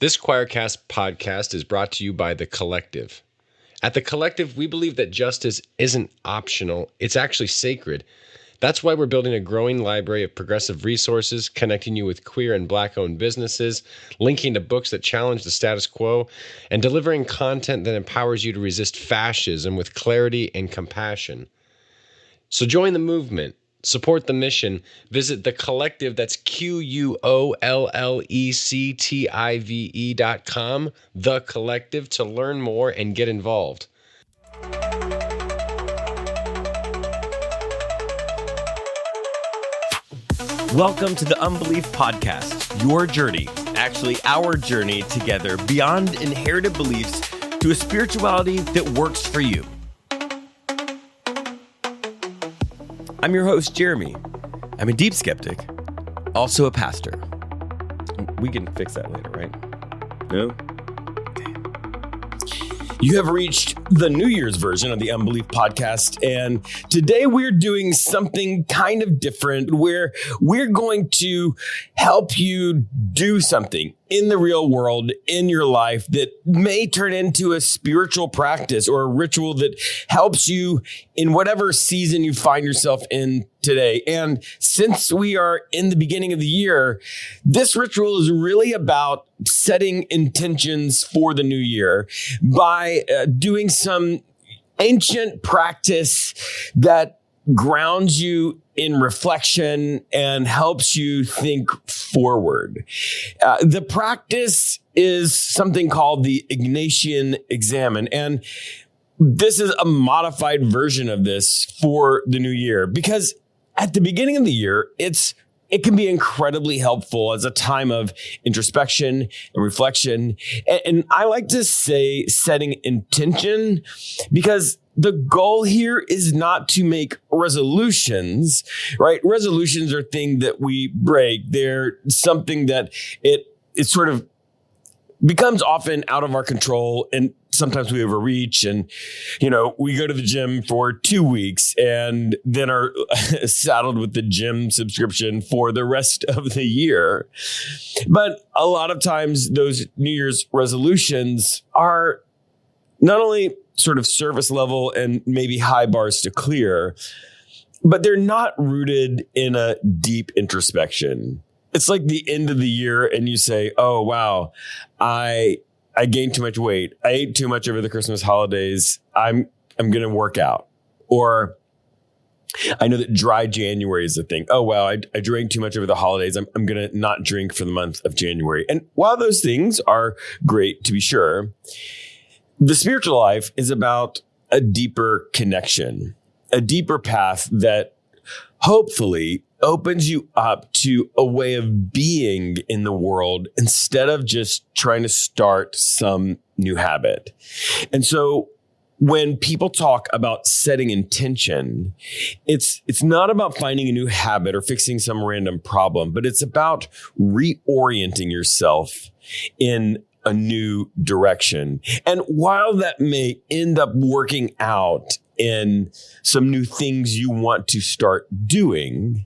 This Choircast podcast is brought to you by The Collective. At The Collective, we believe that justice isn't optional, it's actually sacred. That's why we're building a growing library of progressive resources, connecting you with queer and Black-owned businesses, linking to books that challenge the status quo, and delivering content that empowers you to resist fascism with clarity and compassion. So join the movement. Support the mission. Visit The Collective, that's QUOLLECTIVE.com, The Collective, to learn more and get involved. Welcome to the Unbelief Podcast, your journey, actually our journey together beyond inherited beliefs to a spirituality that works for you. I'm your host, Jeremy. I'm a deep skeptic, also a pastor. We can fix that later, right? No? Okay. You have reached the New Year's version of the Unbelief Podcast, and today we're doing something kind of different where we're going to help you do something in the real world, in your life, that may turn into a spiritual practice or a ritual that helps you in whatever season you find yourself in today. And since we are in the beginning of the year, this ritual is really about setting intentions for the new year by doing some ancient practice that grounds you in reflection and helps you think forward. The practice is something called the Ignatian Examen. And this is a modified version of this for the new year, because at the beginning of the year, it can be incredibly helpful as a time of introspection and reflection. And I like to say setting intention, because the goal here is not to make resolutions, right? Resolutions are things that we break. They're something that it sort of becomes often out of our control, and sometimes we overreach, and, we go to the gym for 2 weeks and then are saddled with the gym subscription for the rest of the year. But a lot of times those New Year's resolutions are not only sort of surface level and maybe high bars to clear, but they're not rooted in a deep introspection. It's like the end of the year and you say, oh, wow, I gained too much weight. I ate too much over the Christmas holidays. I'm going to work out. Or I know that dry January is a thing. Oh, wow, I drank too much over the holidays. I'm going to not drink for the month of January. And while those things are great, to be sure, the spiritual life is about a deeper connection, a deeper path that hopefully opens you up to a way of being in the world instead of just trying to start some new habit. And so when people talk about setting intention, it's not about finding a new habit or fixing some random problem, but it's about reorienting yourself in a new direction. And while that may end up working out in some new things you want to start doing,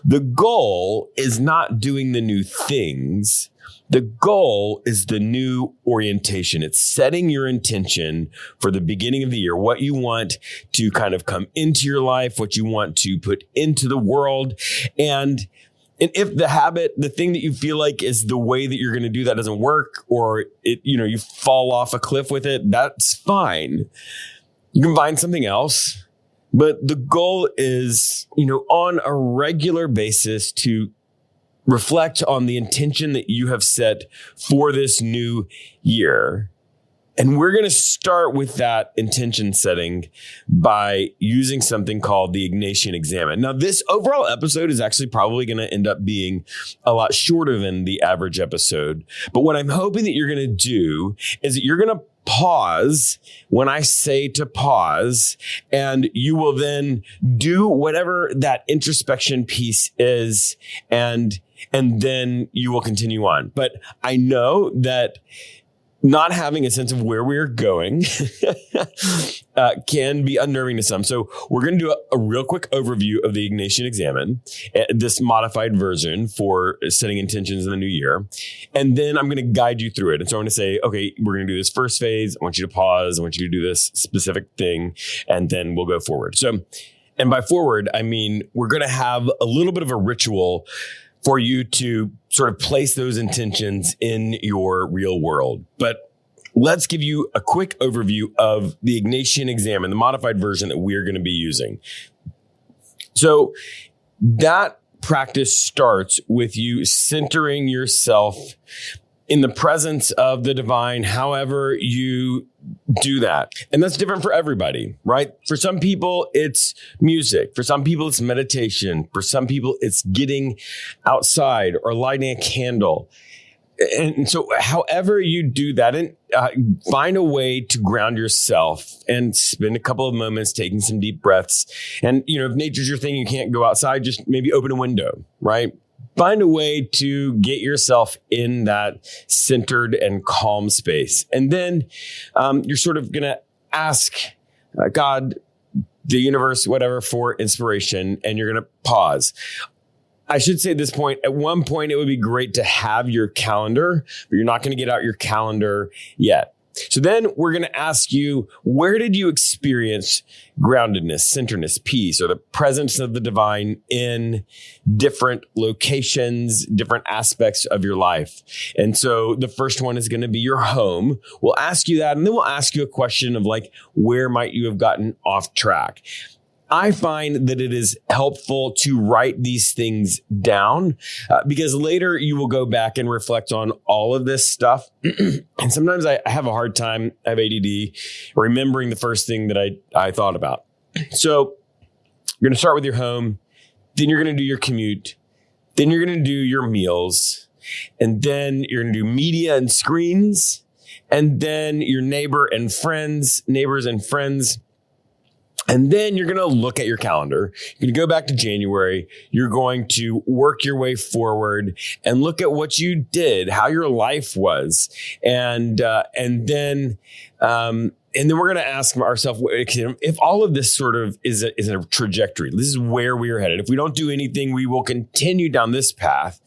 the goal is not doing the new things. The goal is the new orientation. It's setting your intention for the beginning of the year, what you want to kind of come into your life, what you want to put into the world. And if the habit, the thing that you feel like is the way that you're going to do that doesn't work, or you fall off a cliff with it, that's fine. You can find something else. But the goal is, on a regular basis to reflect on the intention that you have set for this new year. And we're going to start with that intention setting by using something called the Ignatian Examen. Now, this overall episode is actually probably going to end up being a lot shorter than the average episode. But what I'm hoping that you're going to do is that you're going to pause when I say to pause, and you will then do whatever that introspection piece is, and then you will continue on. But I know that not having a sense of where we're going can be unnerving to some. So we're going to do a real quick overview of the Ignatian Examen, this modified version for setting intentions in the new year. And then I'm going to guide you through it. And so I'm going to say, okay, we're going to do this first phase. I want you to pause. I want you to do this specific thing. And then we'll go forward. So, and by forward, I mean, we're going to have a little bit of a ritual for you to sort of place those intentions in your real world. But let's give you a quick overview of the Ignatian Examen, the modified version that we're going to be using. So that practice starts with you centering yourself in the presence of the divine, however you do that. And that's different for everybody, right? For some people, it's music. For some people, it's meditation. For some people, it's getting outside or lighting a candle. And so however you do that, and find a way to ground yourself and spend a couple of moments taking some deep breaths. And, if nature's your thing, you can't go outside, just maybe open a window, right? Find a way to get yourself in that centered and calm space. And then you're sort of going to ask God, the universe, whatever, for inspiration, and you're going to pause. I should say at this point, at one point, it would be great to have your calendar, but you're not going to get out your calendar yet. So then we're going to ask you, where did you experience groundedness, centeredness, peace, or the presence of the divine in different locations, different aspects of your life? And so the first one is going to be your home. We'll ask you that, and then we'll ask you a question of where might you have gotten off track? I find that it is helpful to write these things down because later you will go back and reflect on all of this stuff. And sometimes I have a hard time, I have ADD, remembering the first thing that I thought about. So you're going to start with your home, then you're going to do your commute, then you're going to do your meals, and then you're going to do media and screens, and then your neighbors and friends. And then you're going to look at your calendar. You're going to go back to January. You're going to work your way forward and look at what you did, how your life was. And then we're going to ask ourselves, if all of this sort of is a trajectory, this is where we are headed. If we don't do anything, we will continue down this path.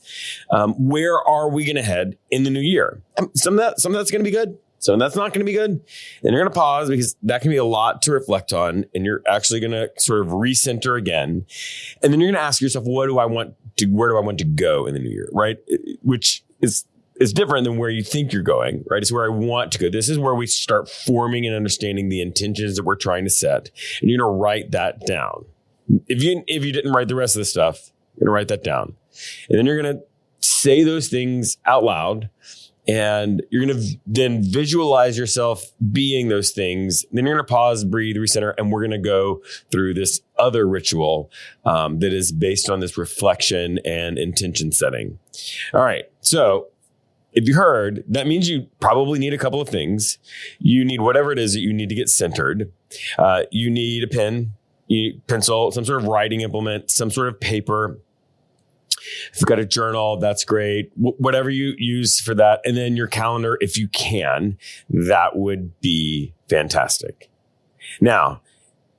Where are we going to head in the new year? Some of that's going to be good. So that's not going to be good. And you're going to pause because that can be a lot to reflect on. And you're actually going to sort of recenter again. And then you're going to ask yourself, where do I want to go in the new year? Right. Which is different than where you think you're going, right? It's where I want to go. This is where we start forming and understanding the intentions that we're trying to set. And you're going to write that down. If you didn't write the rest of the stuff, you're going to write that down. And then you're going to say those things out loud. And you're going to then visualize yourself being those things. Then you're going to pause, breathe, recenter, and we're going to go through this other ritual that is based on this reflection and intention setting. All right. So if you heard, that means you probably need a couple of things. You need whatever it is that you need to get centered. You need a pen, pencil, some sort of writing implement, some sort of paper. If you've got a journal, that's great. Whatever you use for that. And then your calendar, if you can, that would be fantastic. Now,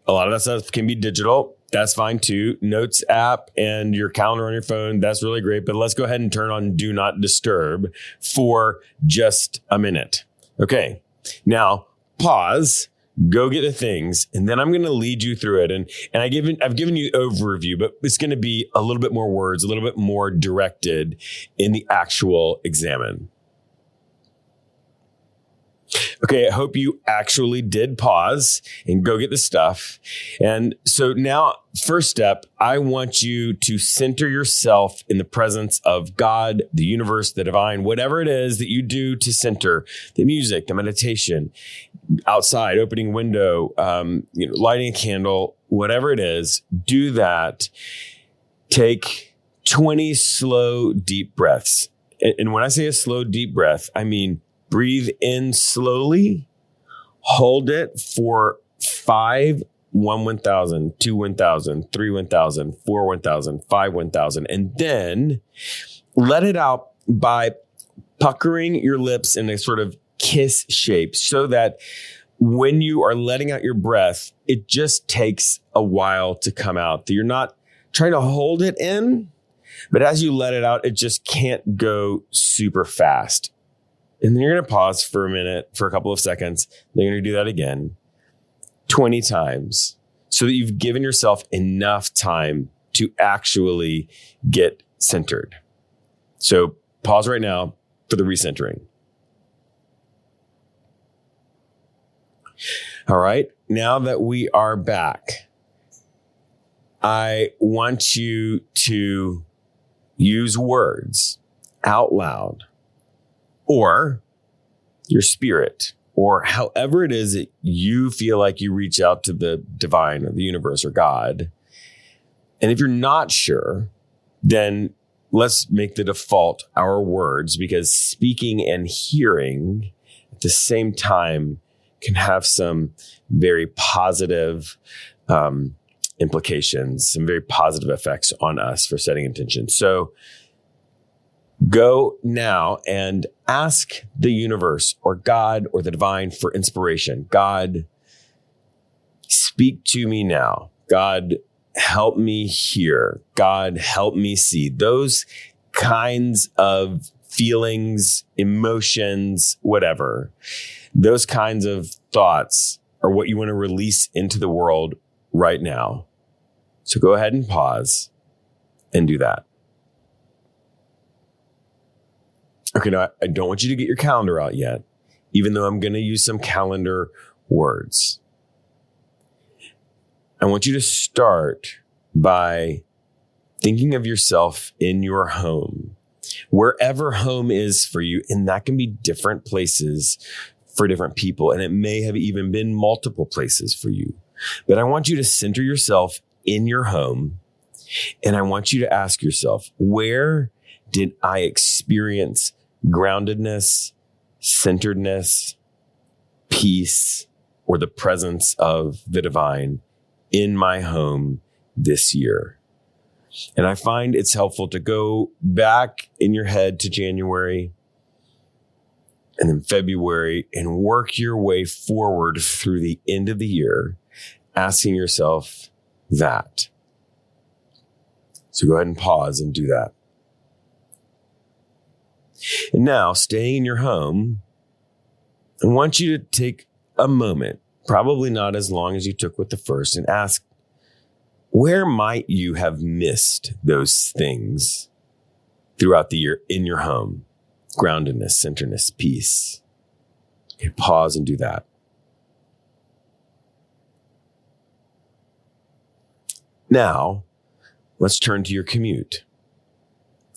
a lot of that stuff can be digital. That's fine too. Notes app and your calendar on your phone, that's really great. But let's go ahead and turn on Do Not Disturb for just a minute. Okay. Now, pause. Go get the things, and then I'm going to lead you through it. And I've given you overview, but it's going to be a little bit more words, a little bit more directed in the actual examen. Okay, I hope you actually did pause and go get the stuff. And so now, first step, I want you to center yourself in the presence of God, the universe, the divine, whatever it is that you do to center the music, the meditation, outside, opening window, lighting a candle, whatever it is, do that. Take 20 slow, deep breaths. And when I say a slow, deep breath, I mean, breathe in slowly, hold it for 5, 1, 1,000, 2, 1,000, 3, 1,000, 4, 1,000, 5, 1,000, and then let it out by puckering your lips in a sort of kiss shape so that when you are letting out your breath, it just takes a while to come out. You're not trying to hold it in, but as you let it out, it just can't go super fast. And then you're going to pause for a minute, for a couple of seconds. Then you're going to do that again 20 times so that you've given yourself enough time to actually get centered. So pause right now for the recentering. All right. Now that we are back, I want you to use words out loud or your spirit, or however it is that you feel like you reach out to the divine or the universe or God. And if you're not sure, then let's make the default our words, because speaking and hearing at the same time can have some very positive implications, some very positive effects on us for setting intention. So go now and ask the universe or God or the divine for inspiration. God, speak to me now. God, help me hear. God, help me see. Those kinds of feelings, emotions, whatever. Those kinds of thoughts are what you want to release into the world right now. So go ahead and pause and do that. Okay, now I don't want you to get your calendar out yet, even though I'm going to use some calendar words. I want you to start by thinking of yourself in your home, wherever home is for you. And that can be different places for different people. And it may have even been multiple places for you. But I want you to center yourself in your home. And I want you to ask yourself, where did I experience groundedness, centeredness, peace, or the presence of the divine in my home this year? And I find it's helpful to go back in your head to January and then February and work your way forward through the end of the year, asking yourself that. So go ahead and pause and do that. And now, staying in your home, I want you to take a moment, probably not as long as you took with the first, and ask, where might you have missed those things throughout the year in your home? Groundedness, centeredness, peace. Okay, pause and do that. Now, let's turn to your commute.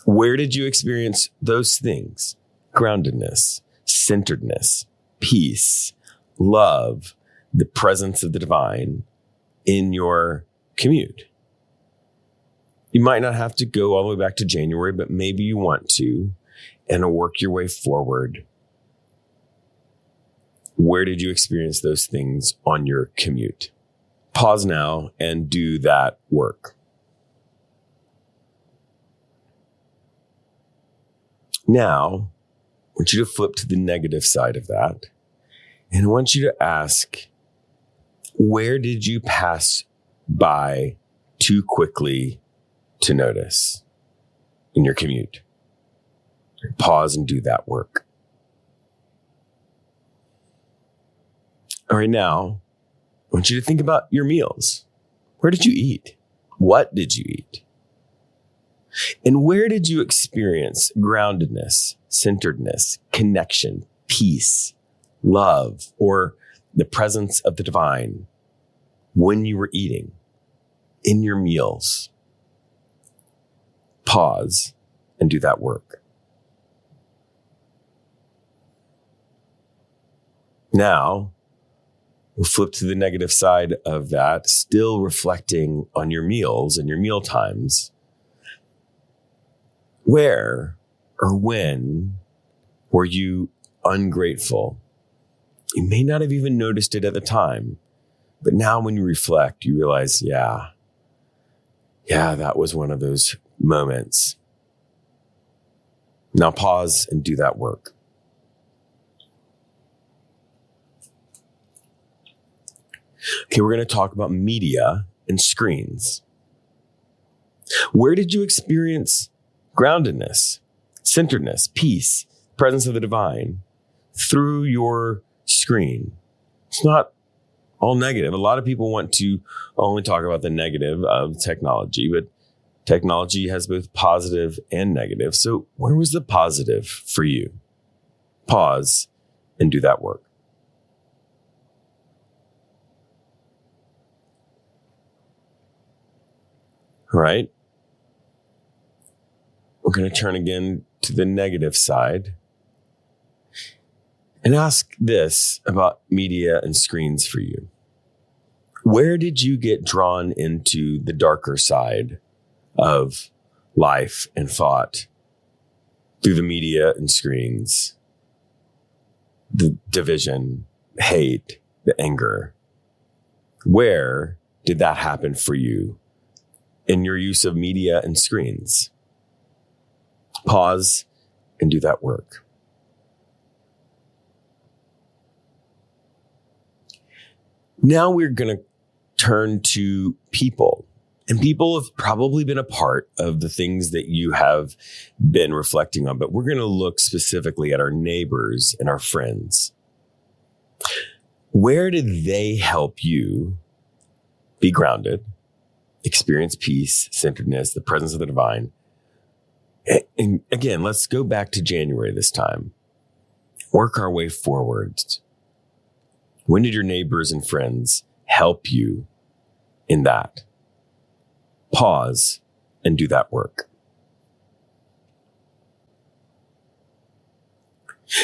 Where did you experience those things? Groundedness, centeredness, peace, love, the presence of the divine in your commute. You might not have to go all the way back to January, but maybe you want to, and work your way forward. Where did you experience those things on your commute? Pause now and do that work. Now, I want you to flip to the negative side of that. And I want you to ask, where did you pass by too quickly to notice in your commute? Pause and do that work. All right, now, I want you to think about your meals. Where did you eat? What did you eat? And where did you experience groundedness, centeredness, connection, peace, love, or the presence of the divine when you were eating in your meals? Pause and do that work. Now, we'll flip to the negative side of that, still reflecting on your meals and your meal times. Where or when were you ungrateful? You may not have even noticed it at the time, but now when you reflect, you realize, yeah, that was one of those moments. Now pause and do that work. Okay, we're going to talk about media and screens. Where did you experience groundedness, centeredness, peace, presence of the divine through your screen? It's not all negative. A lot of people want to only talk about the negative of technology, but technology has both positive and negative. So where was the positive for you? Pause and do that work. All right. We're going to turn again to the negative side and ask this about media and screens for you. Where did you get drawn into the darker side of life and thought through the media and screens? The division, hate, the anger. Where did that happen for you in your use of media and screens? Pause and do that work. Now we're going to turn to people. And people have probably been a part of the things that you have been reflecting on, but we're going to look specifically at our neighbors and our friends. Where did they help you be grounded, experience peace, centeredness, the presence of the divine? And again, let's go back to January this time. Work our way forwards. When did your neighbors and friends help you in that? Pause and do that work.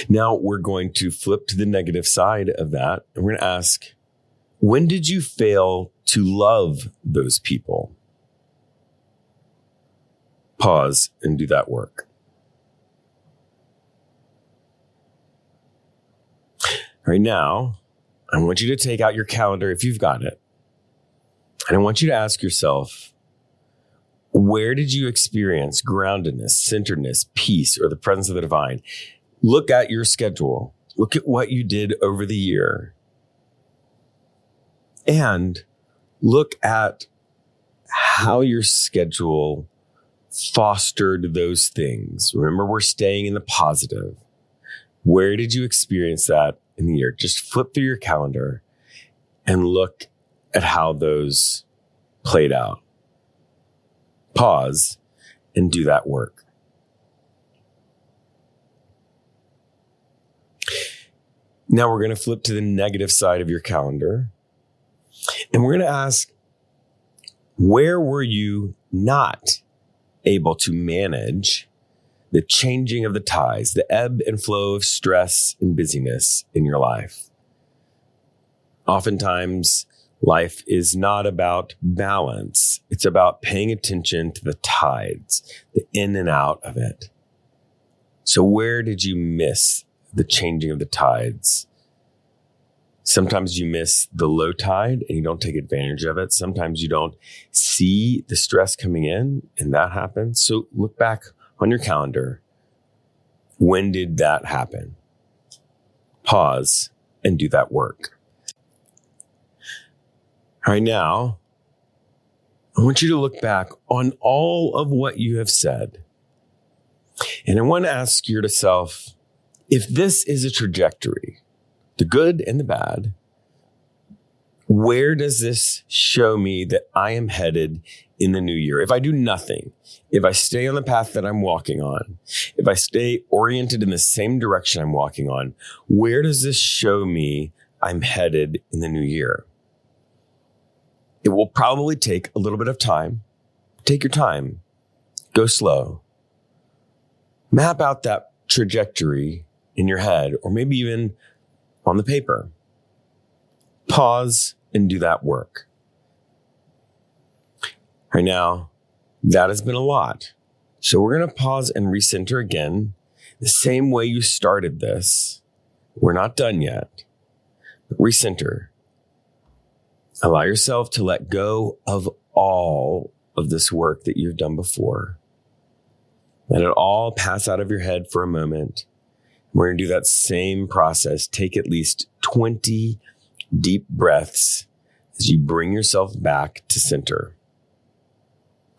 Now we're going to flip to the negative side of that. And we're going to ask, when did you fail to love those people? Pause and do that work. All right, now I want you to take out your calendar if you've got it. And I want you to ask yourself, where did you experience groundedness, centeredness, peace, or the presence of the divine? Look at your schedule. Look at what you did over the year. And look at how your schedule fostered those things. Remember, we're staying in the positive. Where did you experience that in the year? Just flip through your calendar and look at how those played out. Pause and do that work. Now we're going to flip to the negative side of your calendar. And we're going to ask, where were you not able to manage the changing of the tides, the ebb and flow of stress and busyness in your life? Oftentimes, life is not about balance. It's about paying attention to the tides, the in and out of it. So where did you miss the changing of the tides? Sometimes you miss the low tide and you don't take advantage of it. Sometimes you don't see the stress coming in and that happens. So look back on your calendar. When did that happen? Pause and do that work. All right, now, I want you to look back on all of what you have said. And I want to ask yourself, if this is a trajectory, the good and the bad, where does this show me that I am headed in the new year? If I do nothing, if I stay on the path that I'm walking on, if I stay oriented in the same direction I'm walking on, where does this show me I'm headed in the new year? It will probably take a little bit of time. Take your time. Go slow. Map out that trajectory in your head, or maybe even on the paper. Pause and do that work. Right now, that has been a lot. So we're going to pause and recenter again, the same way you started this. We're not done yet. Recenter. Allow yourself to let go of all of this work that you've done before. Let it all pass out of your head for a moment. We're going to do that same process. Take at least 20 deep breaths as you bring yourself back to center.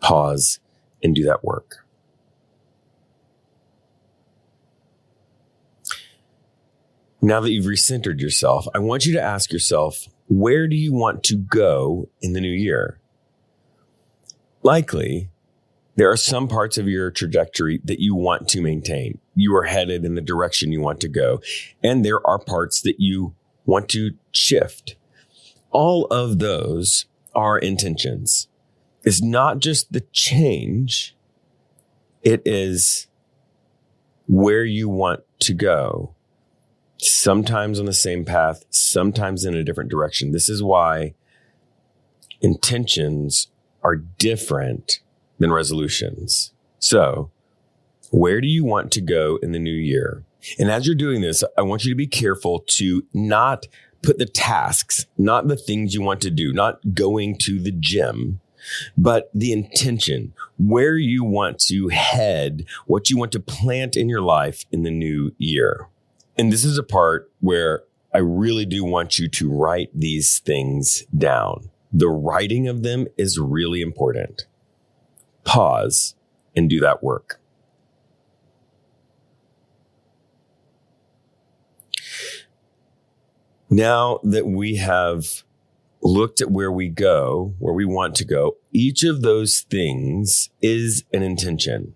Pause and do that work. Now that you've recentered yourself, I want you to ask yourself, where do you want to go in the new year? Likely, there are some parts of your trajectory that you want to maintain. You are headed in the direction you want to go. And there are parts that you want to shift. All of those are intentions. It's not just the change. It is where you want to go. Sometimes on the same path, sometimes in a different direction. This is why intentions are different than resolutions. So, where do you want to go in the new year? And as you're doing this, I want you to be careful to not put the tasks, not the things you want to do, not going to the gym, but the intention, where you want to head, what you want to plant in your life in the new year. And this is a part where I really do want you to write these things down. The writing of them is really important. Pause and do that work. Now that we have looked at where we go, where we want to go, each of those things is an intention.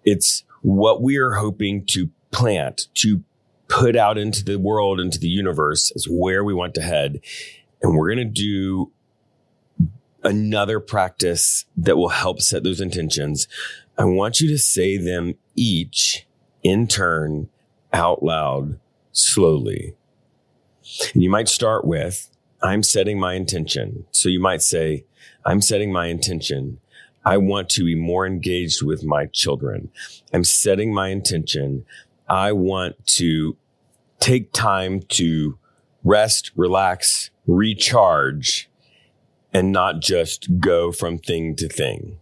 It's what we are hoping to plant, to put out into the world, into the universe, is where we want to head. And we're going to do another practice that will help set those intentions. I want you to say them each in turn, out loud, slowly. And you might start with, I'm setting my intention. So you might say, I'm setting my intention. I want to be more engaged with my children. I'm setting my intention. I want to take time to rest, relax, recharge, and not just go from thing to thing.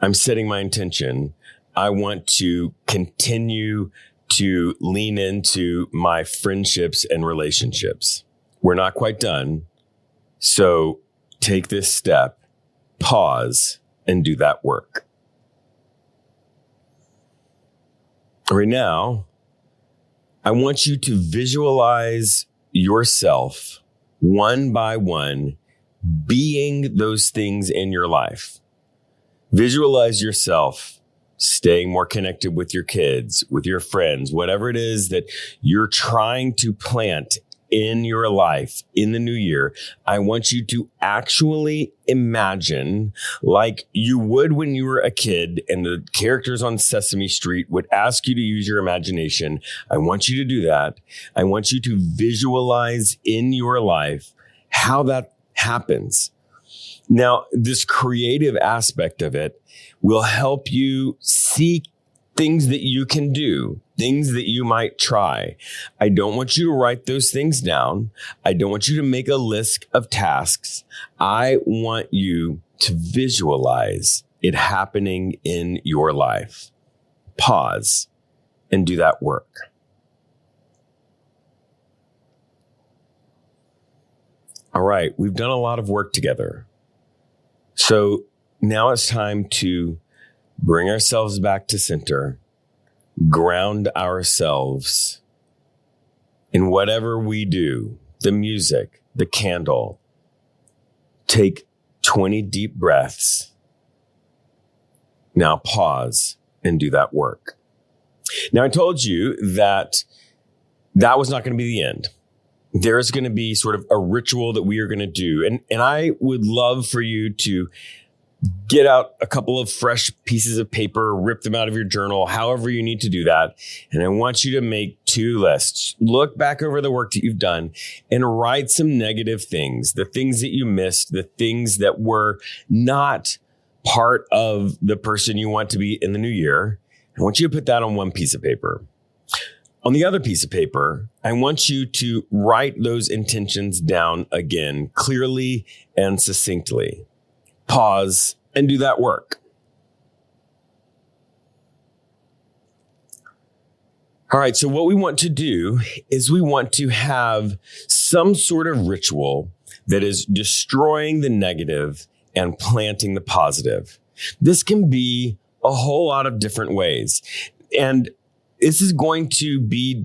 I'm setting my intention. I want to continue to lean into my friendships and relationships. We're not quite done. So take this step, pause, and do that work. Right now, I want you to visualize yourself one by one being those things in your life. Visualize yourself staying more connected with your kids, with your friends, whatever it is that you're trying to plant in your life in the new year. I want you to actually imagine like you would when you were a kid and the characters on Sesame Street would ask you to use your imagination. I want you to do that. I want you to visualize in your life how that happens. Now, this creative aspect of it will help you see things that you can do, things that you might try. I don't want you to write those things down. I don't want you to make a list of tasks. I want you to visualize it happening in your life. Pause and do that work. All right, we've done a lot of work together. So now it's time to bring ourselves back to center, ground ourselves in whatever we do, the music, the candle. Take 20 deep breaths. Now pause and do that work. Now, I told you that was not going to be the end. There's going to be sort of a ritual that we are going to do. And I would love for you to get out a couple of fresh pieces of paper, rip them out of your journal, however you need to do that. And I want you to make 2 lists. Look back over the work that you've done and write some negative things, the things that you missed, the things that were not part of the person you want to be in the new year. I want you to put that on one piece of paper. On the other piece of paper, I want you to write those intentions down again, clearly and succinctly. Pause and do that work. All right, so what we want to do is we want to have some sort of ritual that is destroying the negative and planting the positive. This can be a whole lot of different ways. And this is going to be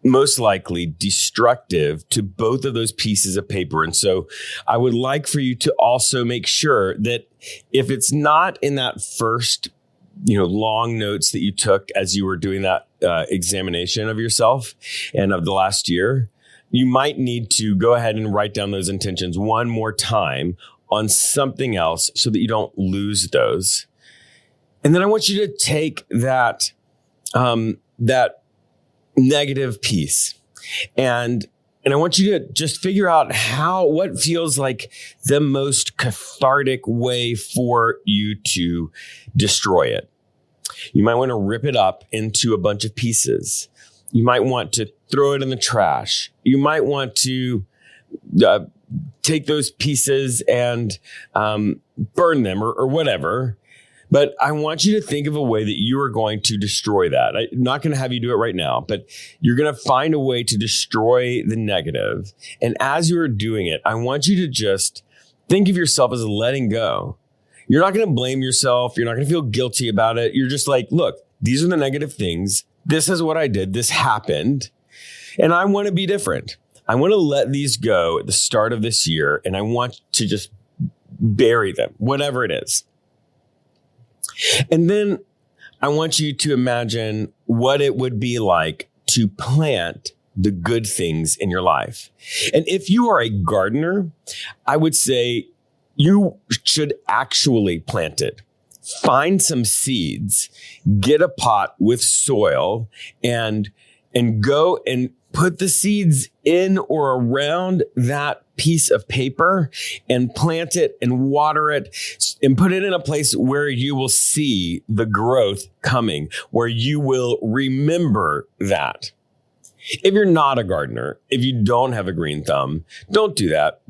most likely destructive to both of those pieces of paper. And so I would like for you to also make sure that if it's not in that first, long notes that you took as you were doing that examination of yourself and of the last year, you might need to go ahead and write down those intentions one more time on something else so that you don't lose those. And then I want you to take that negative piece and I want you to just figure out what feels like the most cathartic way for you to destroy it. You might want to rip it up into a bunch of pieces. You might want to throw it in the trash. You might want to take those pieces and burn them or whatever. But I want you to think of a way that you are going to destroy that. I'm not going to have you do it right now, but you're going to find a way to destroy the negative. And as you're doing it, I want you to just think of yourself as letting go. You're not going to blame yourself. You're not going to feel guilty about it. You're just like, look, these are the negative things. This is what I did. This happened. And I want to be different. I want to let these go at the start of this year. And I want to just bury them, whatever it is. And then I want you to imagine what it would be like to plant the good things in your life. And if you are a gardener, I would say you should actually plant it. Find some seeds, get a pot with soil and go and put the seeds in or around that piece of paper and plant it and water it and put it in a place where you will see the growth coming, where you will remember that. If you're not a gardener, if you don't have a green thumb, don't do that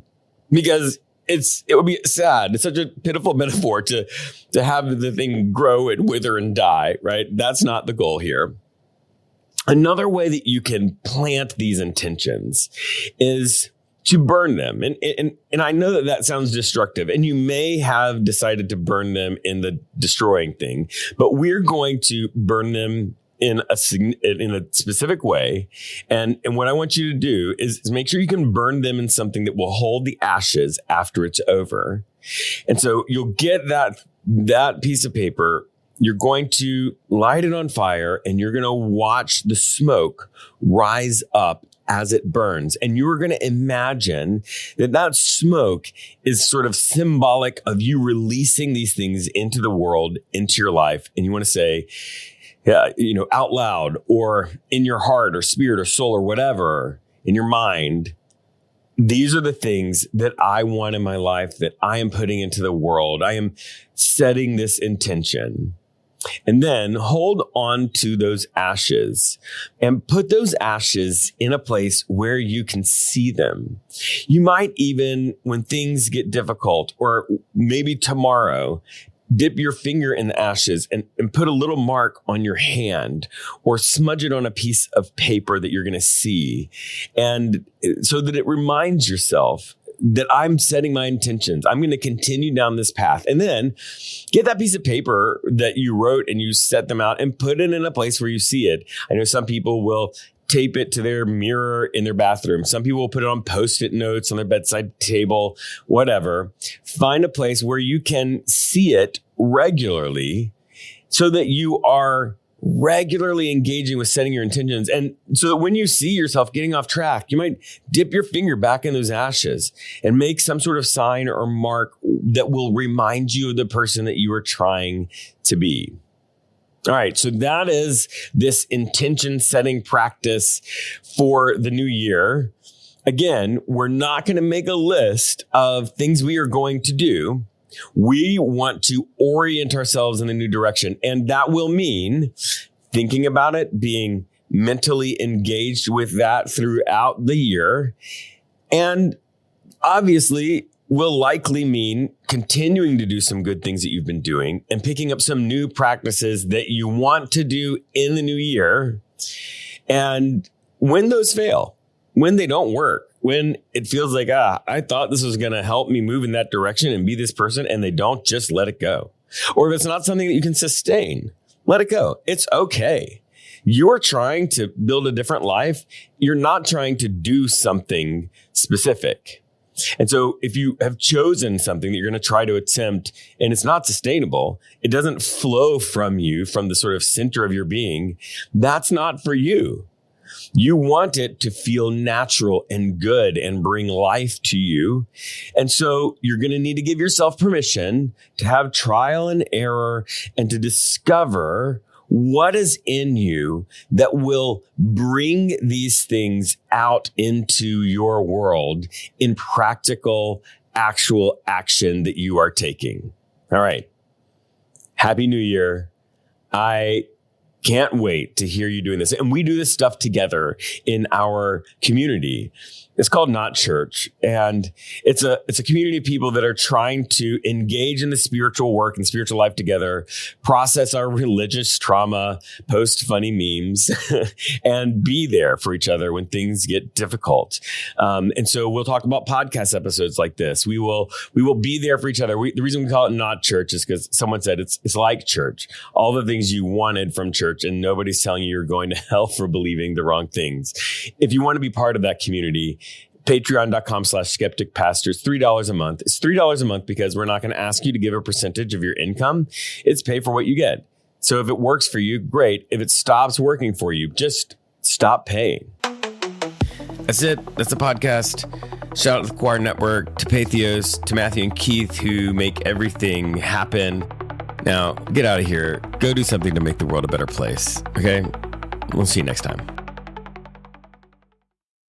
because it would be sad. It's such a pitiful metaphor to have the thing grow and wither and die, right? That's not the goal here. Another way that you can plant these intentions is to burn them. And I know that sounds destructive, and you may have decided to burn them in the destroying thing, but we're going to burn them in a specific way. And what I want you to do is make sure you can burn them in something that will hold the ashes after it's over. And so you'll get that piece of paper. You're going to light it on fire and you're going to watch the smoke rise up as it burns. And you're going to imagine that smoke is sort of symbolic of you releasing these things into the world, into your life. And you want to say, out loud or in your heart or spirit or soul or whatever, in your mind, these are the things that I want in my life that I am putting into the world. I am setting this intention. And then hold on to those ashes and put those ashes in a place where you can see them. You might even, when things get difficult, or maybe tomorrow, dip your finger in the ashes and put a little mark on your hand or smudge it on a piece of paper that you're going to see. And so that it reminds yourself that I'm setting my intentions. I'm going to continue down this path. And then get that piece of paper that you wrote and you set them out and put it in a place where you see it. I know some people will tape it to their mirror in their bathroom. Some people will put it on Post-it notes on their bedside table, whatever. Find a place where you can see it regularly so that you are regularly engaging with setting your intentions. And so that when you see yourself getting off track, you might dip your finger back in those ashes and make some sort of sign or mark that will remind you of the person that you are trying to be. All right, so that is this intention setting practice for the new year. Again, we're not going to make a list of things we are going to do. We want to orient ourselves in a new direction. And that will mean thinking about it, being mentally engaged with that throughout the year. And obviously, will likely mean continuing to do some good things that you've been doing and picking up some new practices that you want to do in the new year. And when those fail, when they don't work, when it feels like, I thought this was going to help me move in that direction and be this person, and they don't, just let it go. Or if it's not something that you can sustain, let it go. It's okay. You're trying to build a different life. You're not trying to do something specific. And so if you have chosen something that you're going to try to attempt and it's not sustainable, it doesn't flow from you, from the sort of center of your being, that's not for you. You want it to feel natural and good and bring life to you. And so you're going to need to give yourself permission to have trial and error and to discover what is in you that will bring these things out into your world in practical, actual action that you are taking. All right. Happy New Year. I can't wait to hear you doing this. And we do this stuff together in our community. It's called Not Church. And it's a community of people that are trying to engage in the spiritual work and spiritual life together, process our religious trauma, post funny memes, and be there for each other when things get difficult. And so we'll talk about podcast episodes like this. We will be there for each other. The reason we call it Not Church is because someone said it's like church. All the things you wanted from church, and nobody's telling you you're going to hell for believing the wrong things. If you want to be part of that community, patreon.com/skepticpastor. It's $3 a month. It's $3 a month because we're not going to ask you to give a percentage of your income. It's pay for what you get. So if it works for you, great. If it stops working for you, just stop paying. That's it. That's the podcast. Shout out to the Choir Network, to Patheos, to Matthew and Keith, who make everything happen. Now, get out of here. Go do something to make the world a better place. Okay? We'll see you next time.